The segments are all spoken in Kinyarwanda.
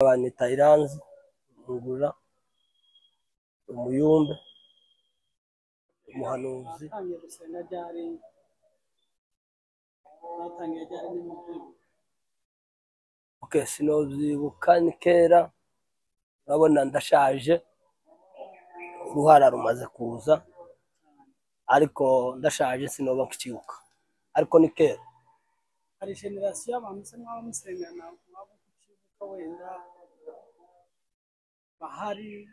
Abantu Tairanzi Ngura Umuyumbe Umuhanuzi sinobyibuka ni kera urabona ndashaje uruhara rumaze kuza ariko ndashaje sinoba nkicyuka ariko ni kera hari generation y'abantu se mwa musengana mwabo kukibuka wenda bahari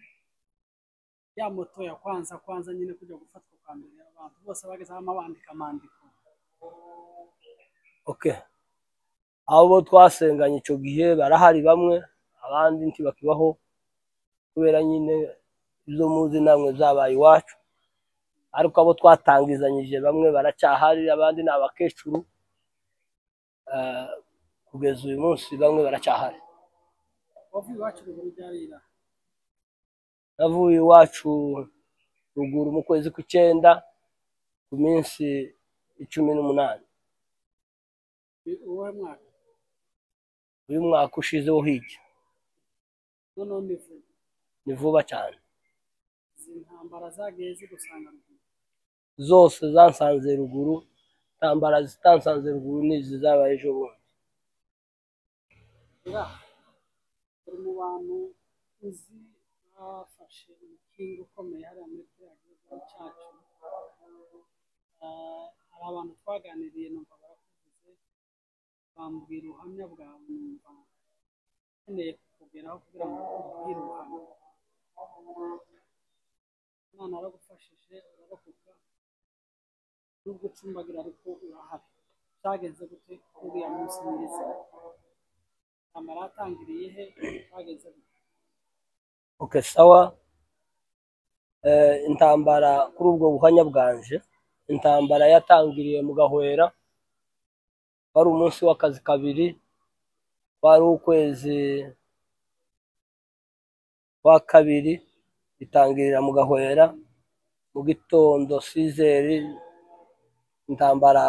ya moto ya kwanza nyine kujya gufatwa kwa mbere abantu bose bageze amabandika mandiko abo twasenganye icyo gihe barahari bamwe abandi ntibakibaho kubera nyine izo muzi namwe zabaye iwacu ariko abo twatangizanyije bamwe baracyahari abandi ni abakecuru kugeza uyu munsi bamwe baracyahari. wavuye iwacu ruguru ryarira navuye iwacu ruguru mu kwezi kw'icyenda ku minsi 18. uwo mwaka uyu mwaka ushizeho hirya none ni vuba cyane. intambara zagiye zigusanga ruguru zose zansanze ruguru, intambara zitansanze ruguru n'izi zabaye ejo bundi. uri mu bantu uzi bafashe umukingo ukomeye hariya muri kiriya gihugu cyacu. hari abantu twaganiriye numva barakuvuze bambwira ubuhamya bwawe numva nkeneye kukugeraho kugira ngo ubwire ubuhamya. Imana aragufashije urarokoka nubwo ucumbagira ariko urahari. Byageze gute uriya munsi mwiza? Intambara yatangiriye he? Byageze gute? Sawa. Intambara kuri ubwo buhamya bwanje, intambara yatangiriye mu Gahwera, wari umunsi w'akazi kabiri, wari ukwezi kwa kabiri, itangirira mu Gahwera mu gitondo 6h. intambara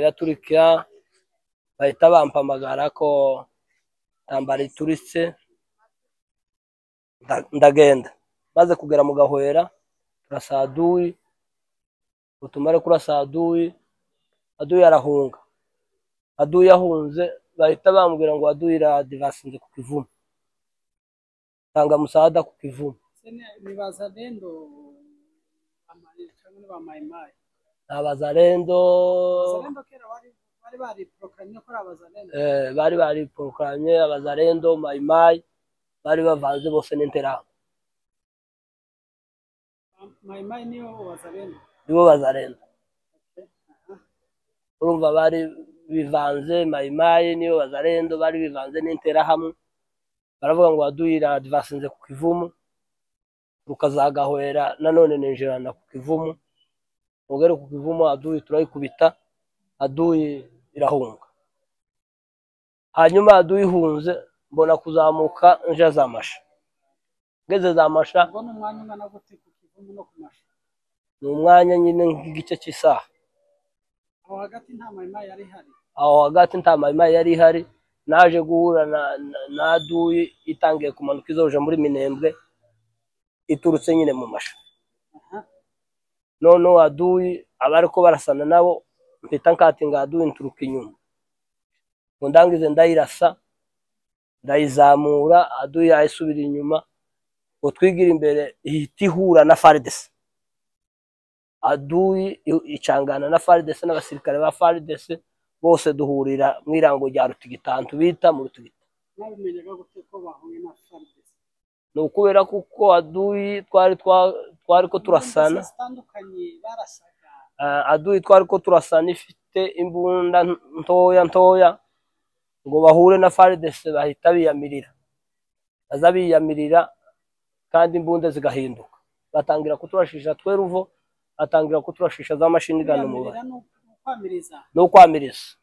iraturika bahita bampamagara ko intambara ituritse. ndagenda maze kugera mu Gahwera turasa Adui, utumare kurasa Adui arahunga. Adui yahunze bahita bambwira ngo Adui iradivasinze ku Kivumu, tanga musada ku Kivumu. Bazalendo ba Maimai abazalendo kera bari proclamé ko abazalendo bari proclamé abazalendo Maimai bari bavanze bose n'interahamwe. Maimai niyo bazalendo urumva bari bivanze. Maimai niyo bazalendo bari bivanze n'interahamwe. baravuga ngo Adui iradivasinze ku Kivumu, rukazagahwera nanone ninjirana ku Kivumu. Mugere ku Kivumu Adui turayikubita, Adui irahunga. Hanyuma Adui ihunze mbona kuzamuka nje Zamasha. Ngeze Zamasha mbona umwanya ungana gute ku Kivumu no kumasha? ni umwanya nyine nk'igice cy'isaha. aho hagati nta Maimai yari hari? aho hagati nta Maimai yari hari. naje guhura na Adui itangiye kumanuka izoje muri Minembwe iturutse nyine mu Masha. none Adui abariko barasana nabo mpita nkatinga Adui nturuka inyuma ngo ndangize ndayirasa ndayizamura. Adui yayisubira inyuma ngo twigira imbere ihura na FARDC. Adui icangana na FARDC n'abasirikare ba FARDC bose duhurira mwirango rya Rutigitantu bita mu Rutugita. nabimenyaga gute ko bahuye na FARDC? no kubera kuko Adui twari ko turasana barasaga. Adui twari ko turasana ifite imbunda ntoya ngo bahure na FARDC bahita biyamirira. baza biyamirira kandi imbunda zigahinduka. batangira kuturashisha tweruvo, batangira kuturashisha za mashini gano mu no kwamiriza.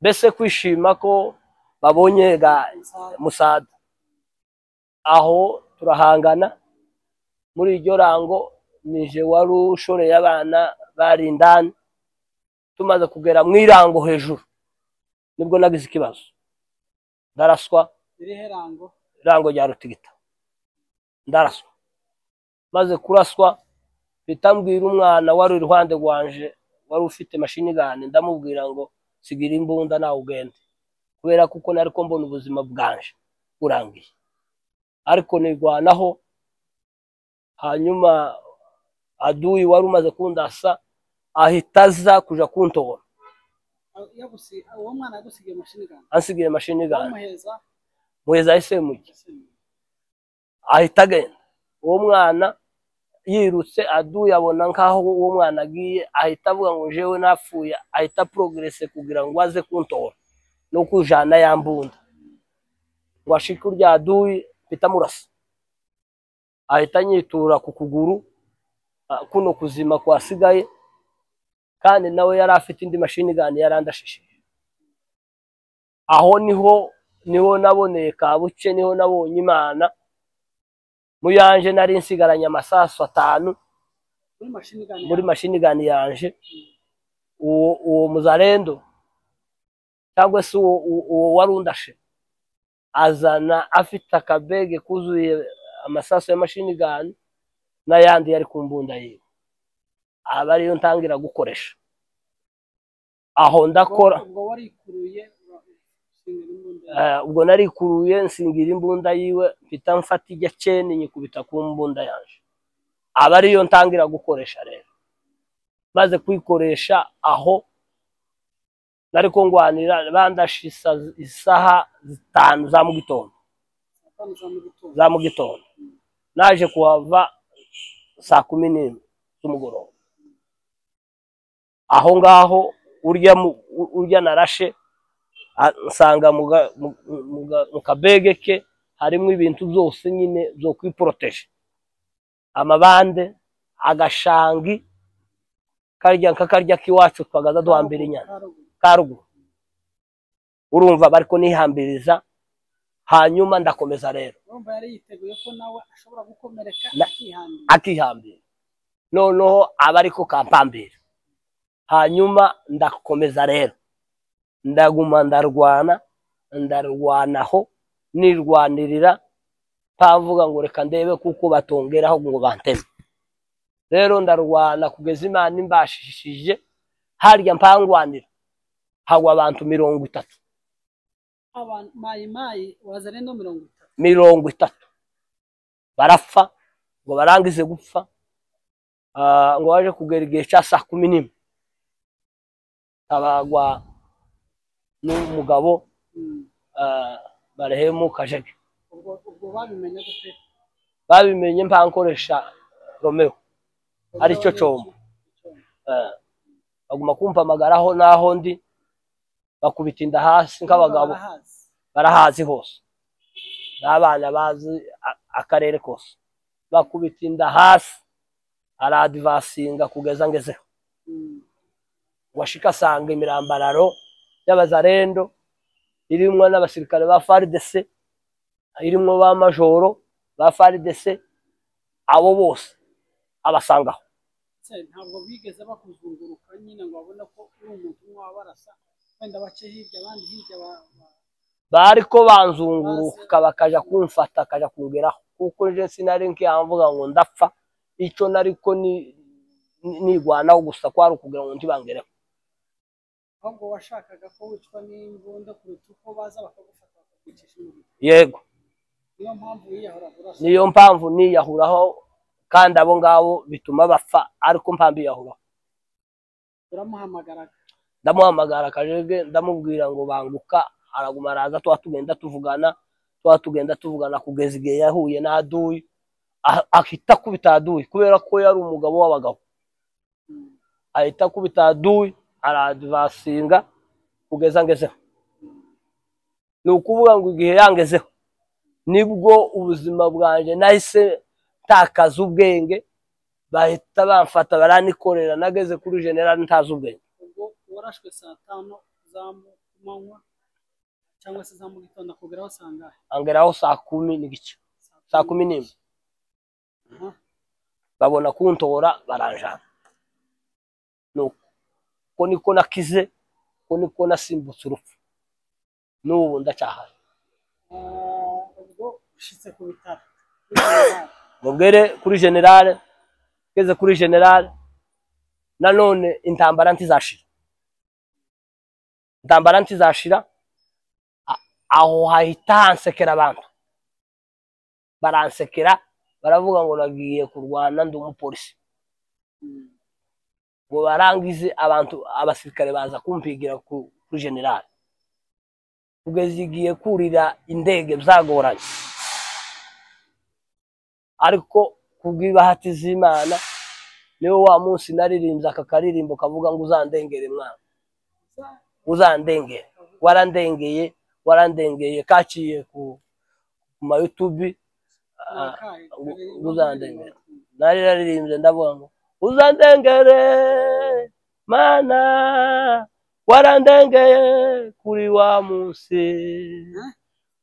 Mbese kwishima ko babonye musada. aho turahangana muri iryo rango. nije wari ushoreye abana bari indani. tumaze kugera mwirango hejuru nibwo nagize ikibazo ndaraswa irihe rango? irango rya Rutigita ndaraswa maze kuraswa bitambwira umwana wari iruhande rwanje wari ufite mashini gane ndamubwira ngo sigira imbunda nawe ugende kubera kuko nariko mbona ubuzima bwanje burangiye ariko nirwanaho hanyuma aduyi wari umaze kundasa ahita aza kuja kuntora uwo mwana yagusigiye mashini gane? ansigiye mashini gane Umuheza muheza isemuye ahita agenda uwo mwana yirutse aduye abona nkaho uwo mwana agiye ahita avuga ngo jewe napfuye ahita progresse kugira ngo aze kuntora no kujana yambunda washika urya aduyi pita murasa ahita nyitura ku kuguru kuno kuzima kwasigaye kandi nawe yari afite indi mashini gane yarandashishije aho niho naboneye kabuce niho nabonye Imana muyanje nari nsigaranye amasasu 5 muri mashini gane yanje uwo muzarendo cyangwa se uwo warundashe azana afite akabege kuzuye amasasu ya mashini gane n'ayandi yari ku mbunda yiwe aba ariyo ntangira gukoresha aho ndakora ubwo narikuruye nsingira imbunda yiwe mpita mfata ijya cene nyikubita ku mbunda yanje aba ariyo ntangira gukoresha rero maze kwikoresha aho nariko ngwanira bandashisa isaha 5 za mu gitondo naje kuhava saa 11 z'umugoroba aho ngaho urya narashe nsanga mu kabege ke harimo ibintu byose nyine byo kwiproteje amabande agashangi karya kiwacu twagaza duhambira inyana karugu urumva bariko nihambiriza hanyuma ndakomeza rero urumva yari yiteguye ko nawe ashobora gukomereka akihambira noneho aba ariko kampambira hanyuma ndakomeza rero ndaguma ndarwanaho nirwanirira pavuga ngo reka ndebe kuko batongeraho ngo banteme rero ndarwana kugeza Imana imbashishije harya mpangwanira hagwa abantu 30 mayi wazarendo 30 barapfa ngo barangize gupfa ngo waje kugera igihe cya saa 11 abagwa n'umugabo barehemu Kajege ubwo babimenye gute? babimenye mpankoresha Romeo ari cyo combo baguma kumpamagaraho naho ndi bakubita inda hasi nk'abagabo barahazi hose n'abana bazi akarere kose bakubita inda hasi aradvasinga kugeza ngezeho washika sanga imirambararo y'abazarendo irimwo n'abasirikare ba FARDC irimwo ba majoro ba FARDC abo bose abasangaho ntabwo bigeze bakuzunguruka nyine ngo babone ko uri umuntu wabarasa wenda bace hirya abandi hirya bariko banzunguruka bakaja kumfata akaja kungeraho kuko je sinari nkiyamvuga ngo ndapfa ico nariko nigwanaho gusa kwari ukugira ngo ntibangereho ahubwo washakaga ko wicwa n'imbunda kuruta uko baza bakagufata bakakwicisha umuriro. Yego niyo mpamvu niyahuraho kandi abo ngabo bituma bapfa ariko mpambi yahuraho ndamuhamagara Kajege ndamubwira ngo banguka araguma araza twatugenda tuvugana kugeza igihe yahuye na aduyi akita kubita aduyi kubera ko yari umugabo w'abagabo ahita kubita aduyi aradvasinga kugeza ngezeho nukuvuga ngo igihe yangezeho nibwo ubuzima bwanje nahise takaza ubwenge bahita bamfata baranikorera nageze kuri general ntaza ubwenge ubwo warashwe saa 5 za manywa cyangwa se za mu gitondo kugeraho sangahe angeraho saa 10 n'igice saa 11 babona kuntora baranjana nuko ko niko nakize ko niko nasimbutse urupfu n'ubu ndacyahari. ubwo ushitse ku bitaro mubwire kuri generale, ngeze kuri generale nanone intambara ntizashira, intambara ntizashira. Aho hahita hansekera abantu, baransekera baravuga ngo nagiye kurwana ndi umupolisi. ngo barangize abantu abasirikare baza kumpigira kuri generale, kugeza igiye kurira indege byagoranye, ariko kubw'ibahati z'Imana niwo wa munsi naririmbye aka karirimbo kavuga ngo uzandengere mwana, uzandengere. Warandengeye, warandengeye, kaciye ku ma YouTube. Uzandengere nari naririmbye ndavuga ngo uzandengere mana, warandengeye kuri wa munsi,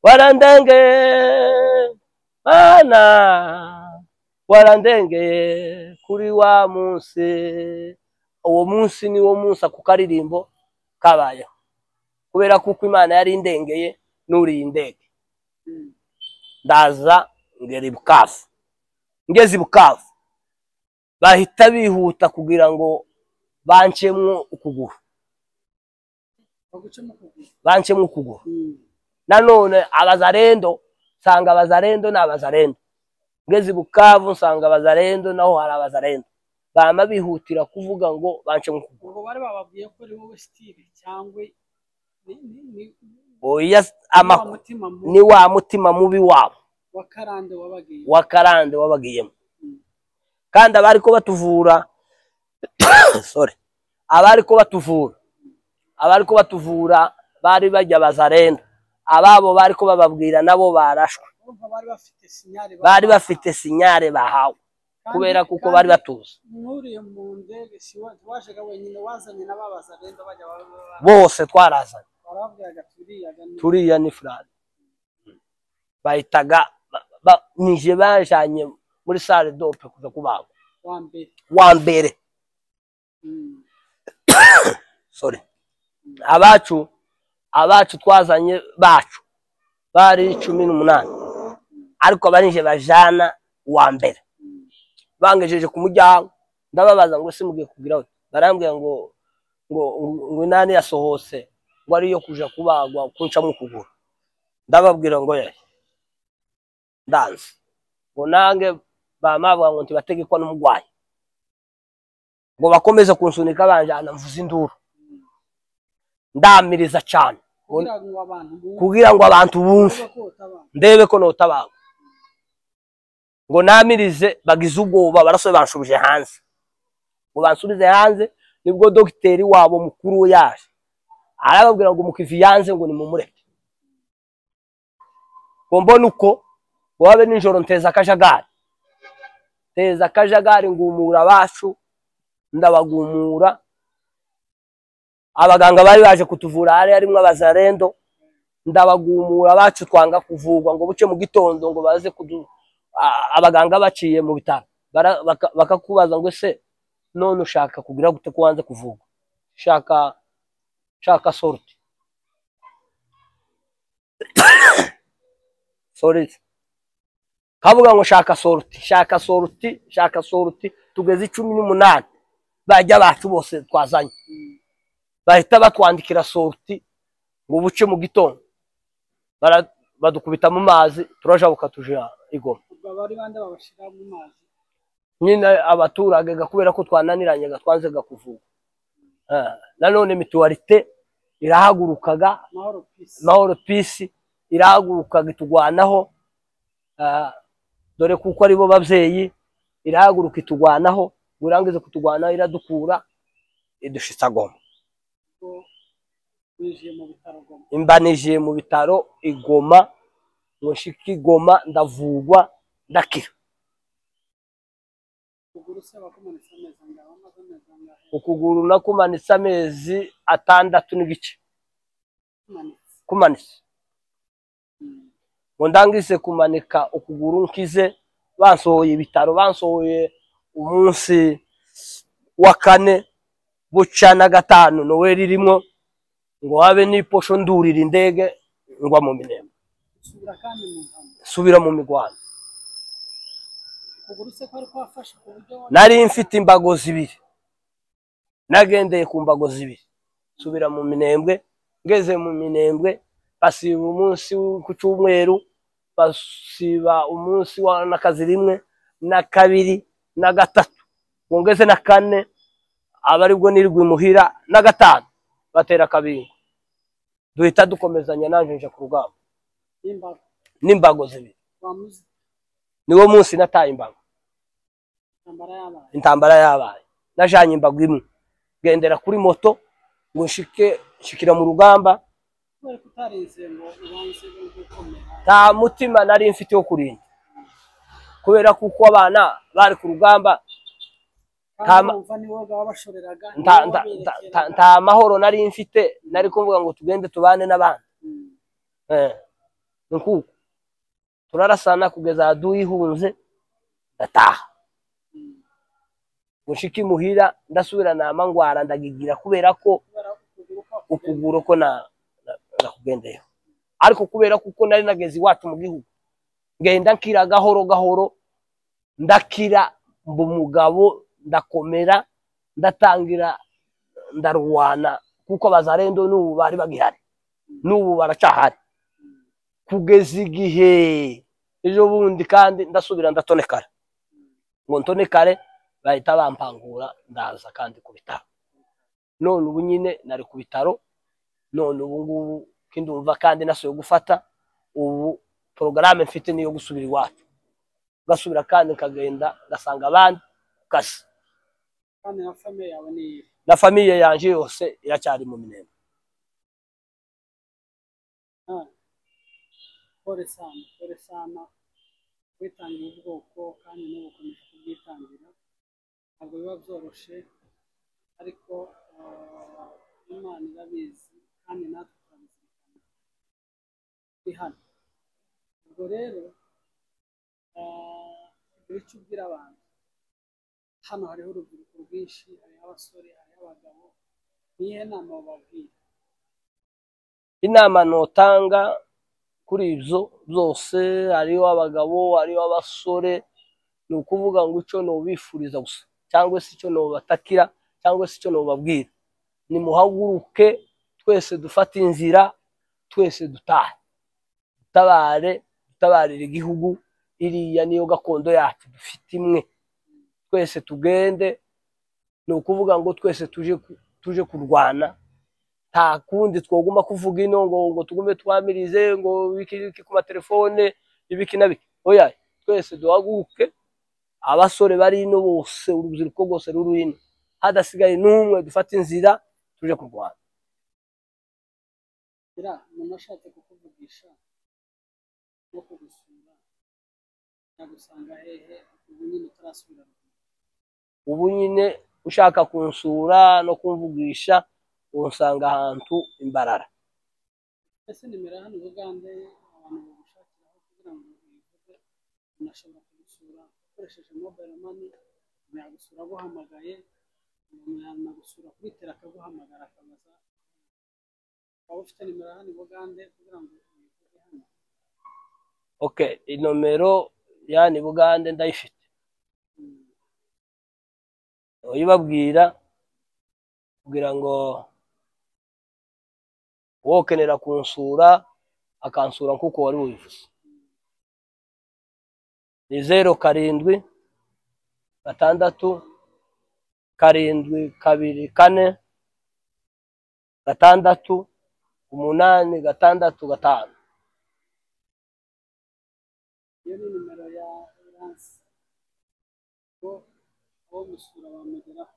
warandengeye mana, warandengeye kuri wa munsi. Uwo munsi ni wo munsi ako karirimbo kabayeho, kubera kuko Imana yari indengeye nuri indege. Ndaza ngera i Bukavu, ngeze i Bukavu bahita bihuta kugira ngo bancemwo ukuguru, bancemwo ukuguru. Nanone abazarendo nsanga abazarendo n'abazarendo, ngeze i Bukavu nsanga abazarendo naho hari abazarendo, bama bihutira kuvuga ngo bancemwo ukuguru. ubwo bari bababwiye ko ari wowe Steve cyangwa oya, ni wa mutima mubi wabo wa karande wabagiyemo. kandi abariko batuvura sorry, abariko batuvura bari bajya bazarenda, ababo bariko bababwira nabo barashwe, bari bafite sinyare bahawe, kubera kuko bari batuze. nuriye mu ndege waje wenyine, wazanye n'ababazarenda bajya bose twarazanye, barabwiraga turiya ni frade. bahitaga nije bajanye muri salle dope kuza kubagwa wa mbere. sorry, abacu twazanye bacu bari 18, ariko abanije bajana wa mbere. Bangejeje ku mujyango ndababaza ngo se mugiye kugira we, barambwiye ngo nani yasohose ngo ari yo kuja kubagwa kuncamo ukuguru. Ndababwira ngo ye ndanze, ngo nange bamavuga ngo ntibategekwa n'umugwayi, ngo bakomeze kunsunika banjana mvuza induru, ndamiriza cyane kugira ngo abantu bumve, ndebe ko notabaga. ngo namirize bagize ubwoba, barasobe banshubije hanze. ngo bansubize hanze nibwo dogiteri wabo mukuru yaje arababwira ngo mukivi yanze ngo nimumureke. ngo mbona uko ngo wabe nijoro nteza akajagari, ngumura bacu, ndabagumura. Abaganga bari baje kutuvura harimwo abazarendo, ndabagumura bacu, twanga kuvugwa ngo buce mu gitondo ngo baze abaganga baciye mu bitaro bakakubaza ngo se none ushaka kugira gute ko wanze kuvugwa, shaka sorti. sorry, kavuga ngo shaka sorti. Tugeze 18 bajya bacu bose twazanye, bahita batwandikira sorti ngo buce mu gitondo, badukubita mu mazi, turajabuka tujya Igoma. bari bande babashira mu mazi nyine abaturage kubera ko twananiranye twanze kuvuga. nanone mituwarite irahagurukaga, mahoro peace irahagurukaga itugwanaho, dore kuko ari bo babyeyi, irahaguruka itugwanaho, gurangize kutugwanaho iradukura idushitsa Goma. imbanije mu bitaro Igoma, ngo nshika Igoma ndavugwa ndakira. ukuguru nakumanitse amezi 6 n'igice kumanitse. ngo ndangise kumanika ukuguru nkize, bansohoye ibitaro, bansohoye umunsi wa 4 buca na 5 Noel irimo, ngo habe n'iposho ndurira indege ngwa mu Minembwe usubira kandi mu ntambara subira mu migwano. ukuguru se kwari kwafashe ku buryo Nari mfite imbago zibiri, nagendeye ku mbago zibiri subira mu Minembwe. Ngeze mu Minembwe basiba umunsi ku cyumweru, basiba umunsi wa nakazi rimwe na kabiri na gatatu, ngo ngeze na kane abaribwo nirigwe muhira na gatanu batera kabiri, duhita dukomezanya nanje nje ku rugamba n'imbaga n'imbago zibiri. wamuze Niwo munsi nataye imbago, intambara yabaye intambara yabaye. Najanye imbago imwe gendera kuri moto ngo nshikira mu rugamba. kubera ko utarinze ngo ubanze gukomera Nta mutima nari mfite wo kurinda, kubera kuko abana bari ku rugamba. kandi umva ni wowe babashoreraga Nta mahoro nari mfite, nari kuvuga ngo tugende tubane n'abana. Nuko turarasana kugeza aduyihunze ndataha, gushika imuhira ndasubira namangwara ndagigira, kubera ko ukuguru ko nakugendeyo. Ariko kubera kuko nari nageze iwacu mu gihugu, ngenda nkira gahoro gahoro, ndakira mba umugabo, ndakomera, ndatangira ndarwana, kuko abazarendo n'ubu bari bagihari, n'ubu baracahari, kugeza igihe ejo bundi kandi ndasubira ndatonekara. Ngo ntonekare bahita bampangura ndaza kandi ku bitaro. None ubu nyine nari ku bitaro, none ubu ngubu kindumva kandi nasuye gufata ubu porogaramu mfite niyo gusubira iwacu, gasubira kandi nkagenda ngasanga abandi kase. kandi na famille yawe ni Na famille yanje yose iracyari mu Minembwe. pole sana witangira ubwoko kandi n'ubu ukomeje kubwitangira, ntabwo biba byoroshe, ariko Imana irabizi kandi natwe turabizirikana turi hano. Ubwo rero igihe icyo ubwira abantu, hano hariho urubyiruko rwinshi, hariho abasore, hariho abagabo, niyihe nama bababwira? Inama notanga kuri ibyo byose, hariho abagabo, hariho abasore, ni ukuvuga ngo icyo nobifuriza gusa, cyangwa se icyo nobatakira, cyangwa se icyo nobabwira, ni muhaguruke twese dufate inzira, twese dutahe, dutabarire igihugu. Iriya niyo gakondo yacu dufite imwe, twese tugende. Ni ukuvuga ngo twese tuje kurwana, nta kundi twoguma kuvuga ino ngo tugume twamirize ngo biki ku matelefone ibiki na biki. Oya, twese duhaguruke, abasore bari ino bose, urubyiruko rwose ruri ino, hadasigaye n'umwe, dufate inzira tuje kurwana. Umuntu ashatse kukuvugisha no kugusura yagusanga hehe ubu nyine utarasubira? Ubu nyine ushaka kunsura no kumvugisha unsanga ahantu Imbarara. Ese nimero hano Bugande abantu bagushakiraho kugira ngo uyivuge, unashobora kugusura ukoresheje mobile money, yagusura aguhamagaye, yanagusura kuri tele akaguhamagara akabaza. Waba ufite nimero hano Bugande kugira ngo uyivuge hano? Okay, inomero yani Bugande ndayifite. Uyibabwira kugira ngo wokenera kunsura akansura nkuko wari ubivuze. Ni 07 6 7 2 4 6 8 6 5. Iyo ni nimero ya Lance ko aho musura bamugeraho.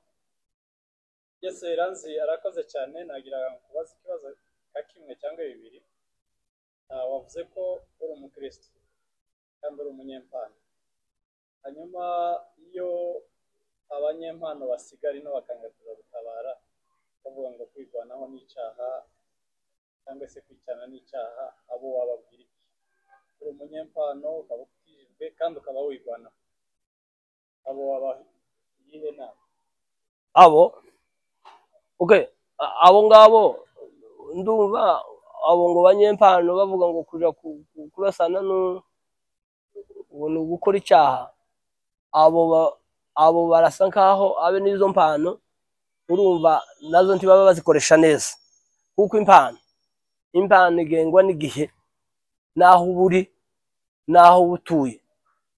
Yes, Iranzi arakoze cyane. Nagira kubaza ikibazo ka kimwe cyangwa bibiri. Wavuze ko uri umukristo kandi uri umunyempano, hanyuma iyo abanyempano basigara ino bakangatura gutabara bavuga ngo kwirwanaho n'icyaha cyangwa se kwicana n'icyaha, abo wababwira iki? Uri umunyempano ukaba ukijijwe kandi ukaba wirwanaho, abo wabayihe nama? Abo okay, abo ngabo ndumva abo ngo banyempano bavuga ngo kuja kurasana no gukora icyaha, abo barasa nkaho abe n'izo mpano urumva nazo ntibaba bazikoresha neza, kuko impano igengwa n'igihe naho uburi naho ubutuye,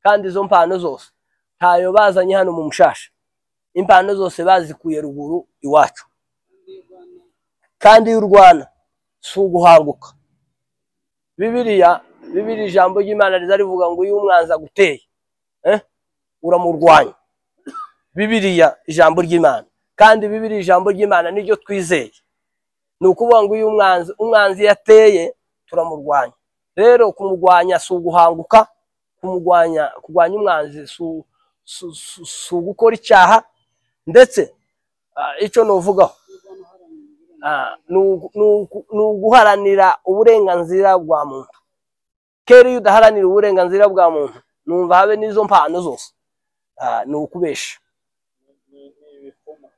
kandi izo mpano zose ntayo bazanye hano mu Mushasha, impano zose bazikuye ruguru iwacu, kandi y'u Rwanda si uguhanguka. Bibiliya ijambo ry'Imana rivuga ngo iyo umwanzi aguteye uramurwanya. Bibiliya ijambo ry'Imana, kandi Bibiliya ijambo ry'Imana niryo twizeye. Ni ukuvuga ngo iyo umwanzi yateye turamurwanya. Rero kumurwanya si uguhanguka, kurwanya umwanzi si ugukora icyaha, ndetse icyo novugaho ni uguharanira uburenganzira bwa muntu. Kera iyo udaharanira uburenganzira bwa muntu numva habe n'izo mpano zose ni ukubesha,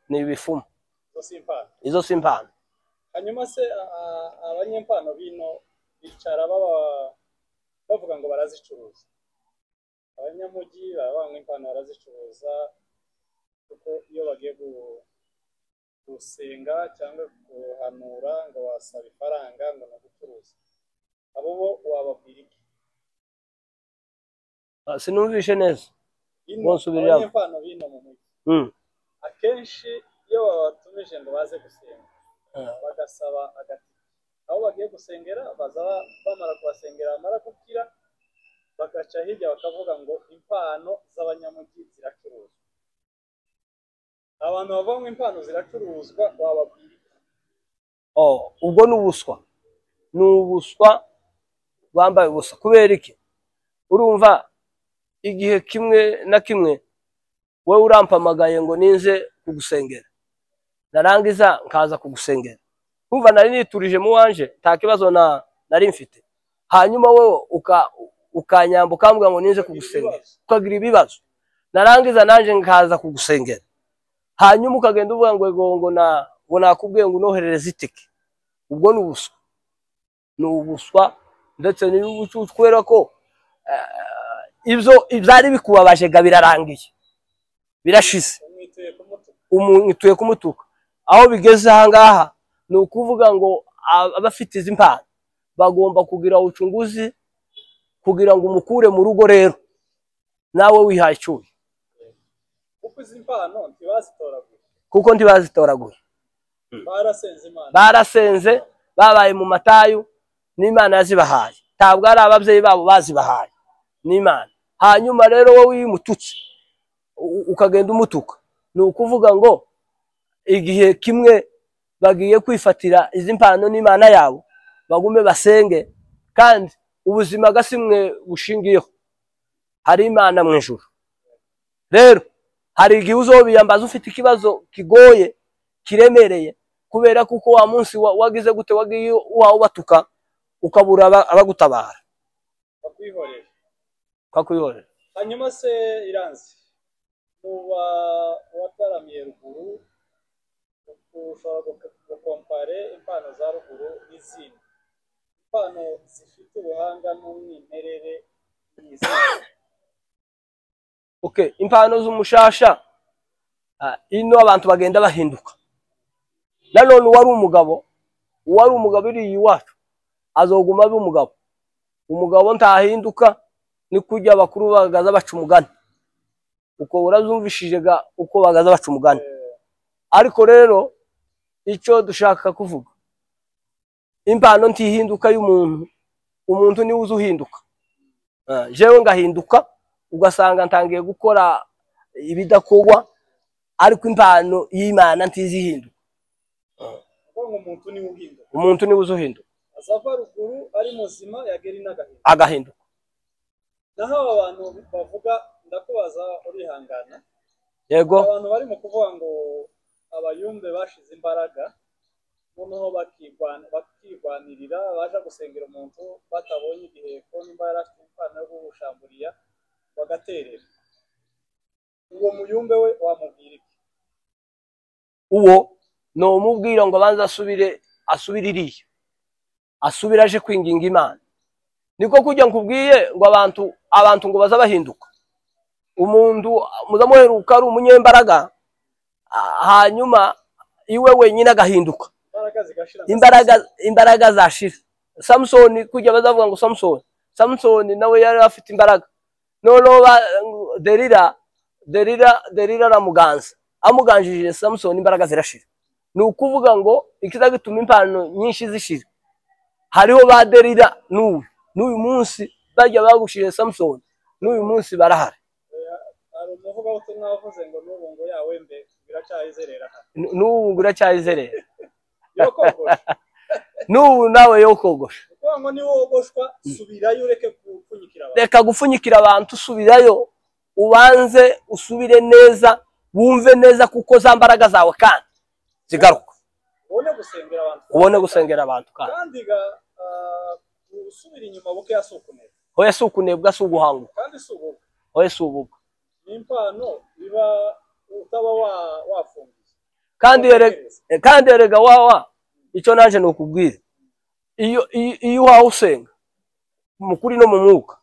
ni ibifuma, izo si impano. Hanyuma se abanyempano bino bicara bavuga ngo barazicuruza, abanyamujyi banywa impano barazicuruza, kuko iyo bagiye gusenga cyangwa guhanura ngo wasaba ifaranga ngo no gucuruza, abo bo wababwira iki? Sinumvishe neza. Abanyempano bino mu mujyi akenshi iyo babatumije ngo baze gusenga bagasaba agatike, aho bagiye gusengera bamara kubasengera bamara gukira bagaca hirya bakavuga ngo impano z'abanyamujyi ziracuruzwa. Abantu bavuga ngo impano ziracuruzwa wababwira iki? Ubwo ni ubuswa bambaye ubusa. Kubera iki? Urumva igihe kimwe na kimwe wowe urampamagaye ngo ninze kugusengera, narangiza nkaza kugusengera, kumva nari niturije mu wanje nta kibazo nari mfite, hanyuma wowe ukanyamba ukambwira ngo ninze kugusengera, ukagira ibibazo, narangiza nanje nkaza kugusengera, hanyuma ukagenda uvuga ngo nakubwiye ngo unoherereze itike. Ubwo ni ubuswa ndetse n'ubucucu, kubera ko ibyo ibyari bikubabaje birarangiye, birashize, umwituye kumutuka. Aho bigeze ahangaha ni ukuvuga ngo abafite izi mpano bagomba kugira ubucunguzi kugira ngo umukure mu rugo, rero nawe wihaye icyuye, kuko izi mpano ntibazitoraguye, kuko ntibazitoraguye. Barasenze, babaye mu matayu, n'Imana yazibahaye, ntabwo ari ababyeyi babo bazibahaye, n'Imana. Hanyuma rero wowe uyimututse ukagenda umutuka, ni ukuvuga ngo igihe kimwe bagiye kwifatira izi mpano n'Imana yabo, bagume basenge, kandi ubuzima gasimwe bushingiyeho, hari Imana mu ijuru. Rero hari igihe uzobiyambaza ufite ikibazo kigoye kiremereye, kubera kuko wa munsi wagize gute, wagiye uhawe batuka ukabura abagutabara, bakwihorera. Hanyuma se Iranzi, muba wataramiye ruguru, ushobora gukompare impano za ruguru n'izindi impano zifite ubuhanga n'umwimerere n'izindi? Impano z'Umushasha ino abantu bagenda bahinduka. Nanone uwari umugabo iri iwacu azoguma abe umugabo ntahinduka, ni kujya bakuru bagaza baca umugani, uko urazumvishije uko bagaza baca umugani. Ariko rero icyo dushaka kuvuga, impano ntihinduka y'umuntu, umuntu niwe uzuhinduka. Jewe ngahinduka ugasanga ntangiye gukora ibidakorwa, ariko impano y'Imana ntizihinduka. Umuntu niwe uzuhinduka, azava ruguru ari muzima yagera agahinduka. Naho abantu bavuga, ndakubaza urihangana, yego, abantu bari mu kuvuga ngo abayumbe bashize imbaraga, noneho bakigwanirira, baje gusengera umuntu batabonye igiheko nimba yarafite impano yo gushamburiya bagaterera. Uwo muyumbe we wamubwira iki? Uwo no mubwira ngo abanza asubire iriya, asubira aje kwinginga Imana. Niko kujya nkubwiye ngo abantu ngo baza bahinduka. Umuntu muzamuheruka ari umunyembaraga, hanyuma iwe wenyine agahinduka, imbaraga zashira. Samson kujya bazavuga ngo Samson nawe yari afite imbaraga, noneho Delila aramuganza, amuganjije Samson imbaraga zirashira. Ni ukuvuga ngo ikiza gituma impano nyinshi zishira. Hariho ba Delila n'uyu munsi bajya bagushije Samson, n'uyu munsi barahari. Umuvuga ubutumwa wavuze ngo n'ubu ngo yawembe biracyayizerera, n'ubu ngo iracyayizerera, n'ubu nawe yo kogosha. Kuko ngo niwo wogoshwa, subirayo ureke gupfunyikira abantu. Reka gupfunyikira abantu, subirayo ubanze usubire neza, wumve neza kuko za mbaraga zawe kandi zigaruka, ubone gusengera abantu kandi usubira inyuma buke yasukunebwa. Hoya sukunebwa suguhanguka, kandi subuka. Hoya subuka. Impano biba utaba wafungiye. Kandi erega wawa icyo naje no kubwira. Iyo waho usenga mukuri no mu mwuka,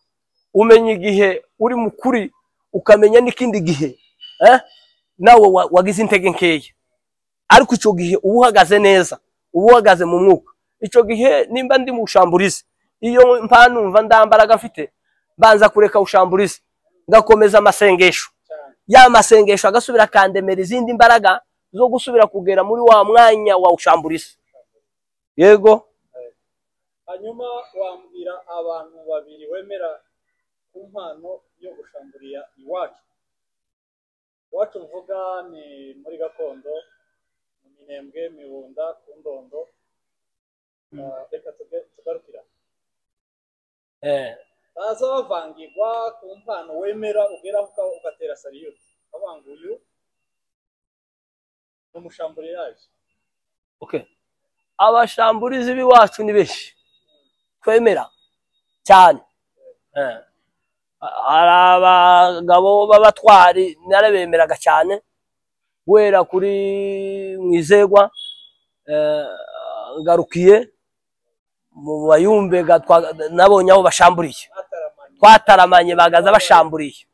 umenya igihe uri mukuri, ukamenya n'ikindi gihe nawe wagize intege nkeya, ariko icyo gihe uhagaze neza, uhagaze mu mwuka. Icyo gihe nimba ndi mu bushamburizi, iyo mpano umva ndambaraga mfite, banza kureka ushamburizi ngakomeza amasengesho. Ya masengesho agasubira kandemera izindi mbaraga zo gusubira kugera muri wa mwanya wa ushamburizi. Yego. Hanyuma wambwira abantu babiri wemera ku mpano yo gushamburiya iwacu. Iwacu mvuga ni muri gakondo, mu Minembwe, Mibunda, ku Ndondo. Reka tugarukira. Baza bavangirwa ku mpano wemera ugera ugatera sariyuti. Abanga uyu n'umushamburiyaje. Okay. Abashamburizi biwacu ni benshi. Twemera cyane. Abagabo b'abatwari narabemeraga cyane, guhera kuri Mwizegwa, ngarukiye mu Bayumbe nabonye aho bashamburiye, twataramanye bagaza bashamburiye.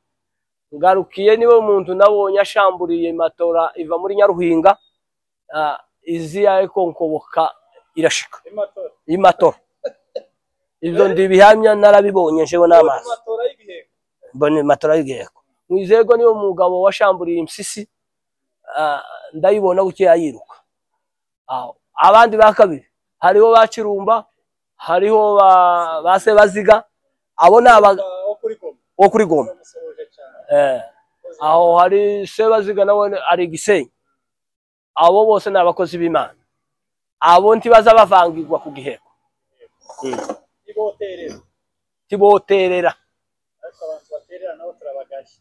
Ngarukiye niwe muntu nabonye ashamburiye Matora iva muri Nyaruhinga, izi ariko nkoboka irashika Matora. Ibyo ndi bihamya narabibonye njewe n'amaso. Mbone Matora y'igiheko. Mwizego niwe mugabo washamburiye Impyisi, ndayibona guke yayiruka. Abandi bakabiri hariho bakirumba, hariho base baziga, abo nabaga wo kuri Goma. Aho hari Sebaziga nawe ari Gisenyi. Abo bose nabakozi b'Imana. Abo ntibaza bavangirwa ku giheko. Tiboterera. Ariko abantu baterera nabo turabagaje.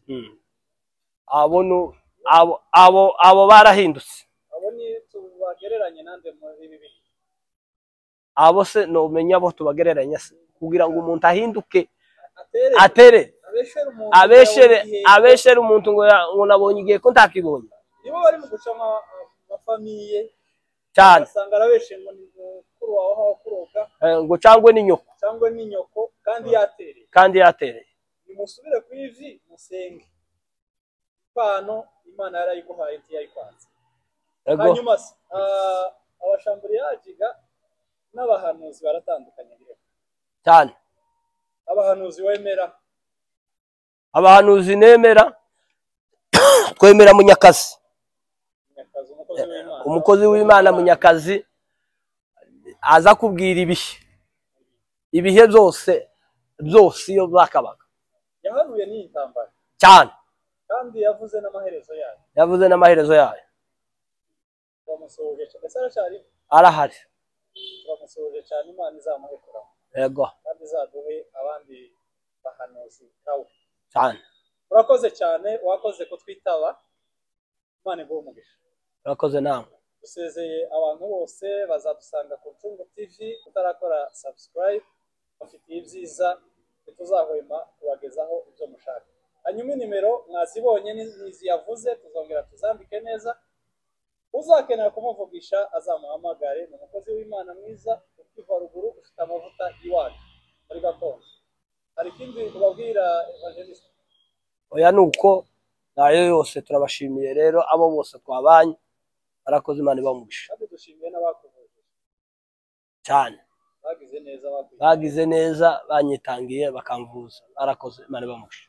Abo barahindutse. Abo ni tubagereranye nande muri bibiri. Abo se no menya bo tubagereranya se kugira ngo umuntu ahinduke atere abeshere umuntu ngo nabonye igihe ko ntakibonye. Nibo bari mu guca amafamiye cyane. Asanga arabeshe ngo ni kuri waho kuroga ngo cyangwe n'inyoko kandi yatereye. Nimusubire ku ivi musenge. Impano Imana yarayiguhaye ntiyayikwanze. Hanyuma abashamburiyajiga n'abahanuzi baratandukanye cyane. Abahanuzi wemera? Abahanuzi nemera, twemera Munyakazi. Umukozi w'Imana Munyakazi aza kubwira ibihe byose iyo bakabaga. Yahanuye n'intambara cyane. Kandi yavuze n'amaherezo yayo. Turamusohoje cyane. Arahari. Turamusohoje cyane, Imana izamuhekura. Yego. Kandi izaduhe abandi bahanuzi kawe. Cyane. Urakoze cyane, wakoze ko twitaba. Imana iguhe umugisha. Urakoze nawe. Dusezeye abantu bose bazadusanga ku Ncungu TV, utarakora subscribe, bafitiye ibyiza tuzahwema kubagezaho ibyo mushaka. Hanyuma inimero mwazibonye nizi yavuze, tuzongera tuzambike neza. Uzakenera kumuvugisha azamuhamagare, ni umukozi w'Imana mwiza. ukiva ruguru ufite amavuta y'iwacu muri gakondo. Hari ikindi ubabwira evangeliste? oya nuko nayo yose turabashimiye rero abo bose twabanye barakoze Imana ibamugisha Kandi dushimiye n'abakuvuje cyane bagize neza bagize neza banyitangiye bakamvuza barakoze Imana ibamugisha